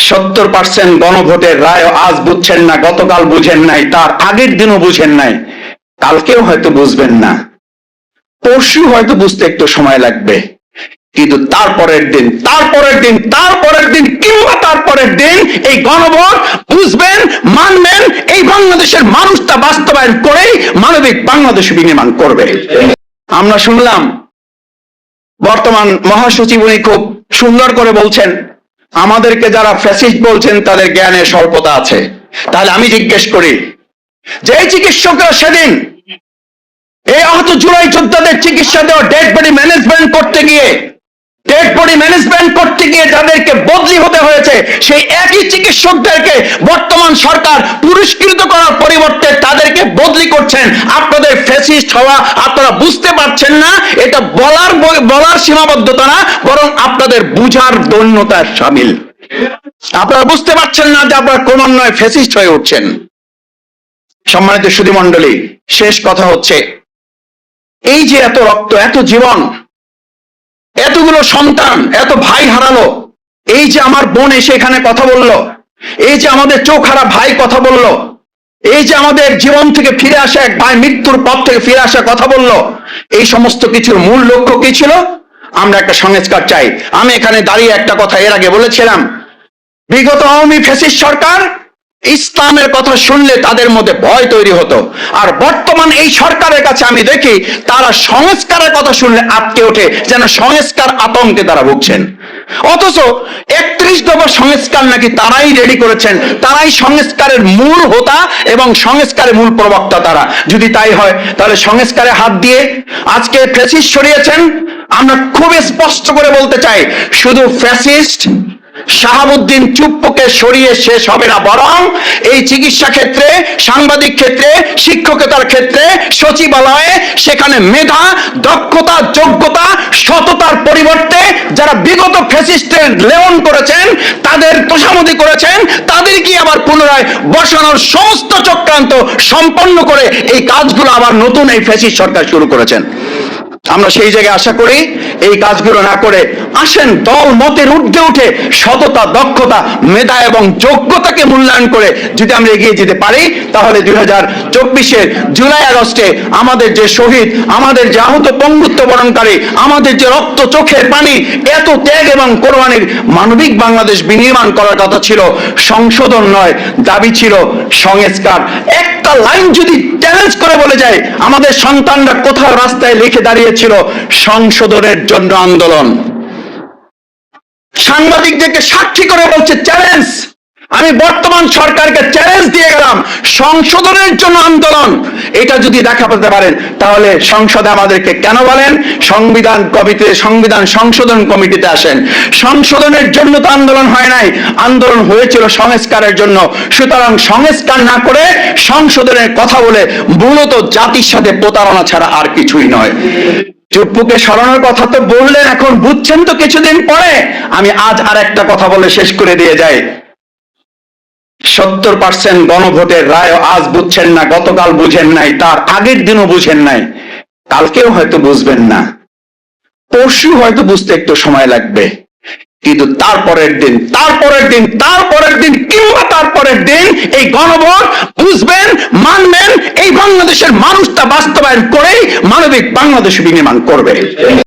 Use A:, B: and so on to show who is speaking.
A: 70% গণভোটের রায় আজ বুঝছেন না, গতকাল বুঝেন নাই, তার আগের দিনও বুঝেন নাই, কালকেও হয়তো বুঝবেন না, পরশু হয়তো বুঝতে একটু সময় লাগবে, কিন্তু তারপরের দিন কিংবা তারপরের দিন এই গণভোট বুঝবেন, মানবেন, এই বাংলাদেশের মানুষ তা বাস্তবায়ন করেই মানবিক বাংলাদেশ বিনির্মাণ করবে। আমরা শুনলাম বর্তমান মহাসচিব উনি খুব সুন্দর করে বলছেন আমাদেরকে যারা ফ্যাসিস্ট বলছেন তাদের জ্ঞানের স্বল্পতা আছে। তাহলে আমি জিজ্ঞেস করি যে এই চিকিৎসকরা সেদিন এই আহত জুলাই যোদ্ধাদের চিকিৎসা দেওয়া ডেড বডি ম্যানেজমেন্ট করতে গিয়ে যাদেরকে বদলি হতে হয়েছে, সেই একই চিকিৎসকদেরকে বর্তমান সরকার পুরস্কৃত করার পরিবর্তে তাদেরকে বদলি করছেন। আপনাদের ফ্যাসিস্ট হওয়া আপনারা বুঝতে পারছেন না, এটা বলার সীমাবদ্ধতা না, বরং আপনাদের বুঝার দৈন্যতার শামিল। আপনারা বুঝতে পারছেন না যে আপনারা ক্রমান্বয়ে ফ্যাসিস্ট হয়ে উঠছেন। সম্মানিত সুধীমণ্ডলী, শেষ কথা হচ্ছে এই যে এত রক্ত, এত জীবন, এতগুলো সন্তান, এত ভাই হারালো, এই যে আমার বোন এসে এখানে কথা বলল, এই যে আমাদের চোখ হারা ভাই কথা বলল, এই যে আমাদের জীবন থেকে ফিরে আসা এক ভাই মৃত্যুর পথ থেকে ফিরে আসা কথা বলল, এই সমস্ত কিছুর মূল লক্ষ্য কি ছিল? আমরা একটা সংস্কার চাই। আমি এখানে দাঁড়িয়ে একটা কথা এর আগে বলেছিলাম, বিগত আওয়ামী ফ্যাসিস্ট সরকার ইসলামের কথা শুনলে তাদের মধ্যে ভয় তৈরি হতো, আর বর্তমান এই সরকারের কাছে আমি দেখি তারা সংস্কারের কথা শুনলে আটকে ওঠে, যেন সংস্কার আতঙ্কে তারা ভুগছেন। অথচ 31 দফা সংস্কার নাকি তারাই রেডি করেছেন, তারাই সংস্কারের মূল হোতা এবং সংস্কারের মূল প্রবক্তা তারা। যদি তাই হয় তাহলে সংস্কারে হাত দিয়ে আজকে ফ্যাসিস্ট সরিয়েছেন। আমরা খুব স্পষ্ট করে বলতে চাই, শুধু ফ্যাসিস্ট শাহাবুদ্দিন চুপ্পুকে সরিয়ে শেষ হবে না, বরং এই চিকিৎসা ক্ষেত্রে, সাংবাদিক ক্ষেত্রে, শিক্ষকতার ক্ষেত্রে, সচিবালয়ে সেখানে মেধা, দক্ষতা, যোগ্যতা, সততার পরিবর্তে যারা বিগত ফ্যাসিস্টের লেওন করেছেন, তাদের তোষামোদি করেছেন, তাদেরকে আবার পুনরায় বসানোর সমস্ত চক্রান্ত সম্পন্ন করে এই কাজগুলো আবার নতুন এই ফ্যাসিস্ট সরকার শুরু করেছেন। আমরা সেই জায়গায় আশা করি এই কাজগুলো না করে আসেন দল মতের ঊর্ধ্বে উঠে সততা, দক্ষতা, মেধা এবং যোগ্যতাকে মূল্যায়ন করে যদি আমরা এগিয়ে যেতে পারি, তাহলে 2024-এর জুলাই আগস্টে আমাদের যে শহীদ, আমাদের যে আহত পঙ্গুত্ব বরণকারী, আমাদের যে রক্ত চোখের পানি, এত ত্যাগ এবং কোরবানির মানবিক বাংলাদেশ বিনির্মাণ করার কথা ছিল, সংশোধন নয়, দাবি ছিল সংস্কার। একটা লাইন যদি চ্যালেঞ্জ করে বলে যায়, আমাদের সন্তানরা কোথাও রাস্তায় লিখে দাঁড়িয়েছিল সংশোধনের জন্য আন্দোলন, সাংবাদিকদেরকে সাক্ষী করে বলছে চ্যালেঞ্জ। আমি বর্তমান সরকারকে চ্যালেঞ্জ দিয়ে গেলাম, সংশোধনের জন্য আন্দোলন। এটা যদি দেখাতে পারেন তাহলে সংসদে আমাদেরকে কেন বলেন সংবিধান সংশোধন কমিটিতে আসেন। সংশোধনের জন্য তো আন্দোলন হয় নাই, আন্দোলন হয়েছিল সংস্কারের জন্য। সুতরাং সংস্কার না করে সংশোধনের কথা বলে মূলত জাতির সাথে প্রতারণা ছাড়া আর কিছুই নয়। চুপ্পুকে সরানোর কথা তো বললেন, এখন বুঝছেন তো কিছুদিন পরে। আমি আজ আর একটা কথা বলে শেষ করে দিয়ে যাই, 70% গণভোটের রায় আজ বুঝছেন না, গতকাল বুঝেন নাই, তার আগের দিনও বুঝেন নাই, কালকেও হয়তো বুঝবেন না, পরশু হয়তো বুঝতে একটু সময় লাগবে, কিন্তু তারপরের দিন কিংবা তারপরের দিন এই গণভোট বুঝবেন, মানবেন, এই বাংলাদেশের মানুষ তা বাস্তবায়ন করেই মানবিক বাংলাদেশ বিনির্মাণ করবে।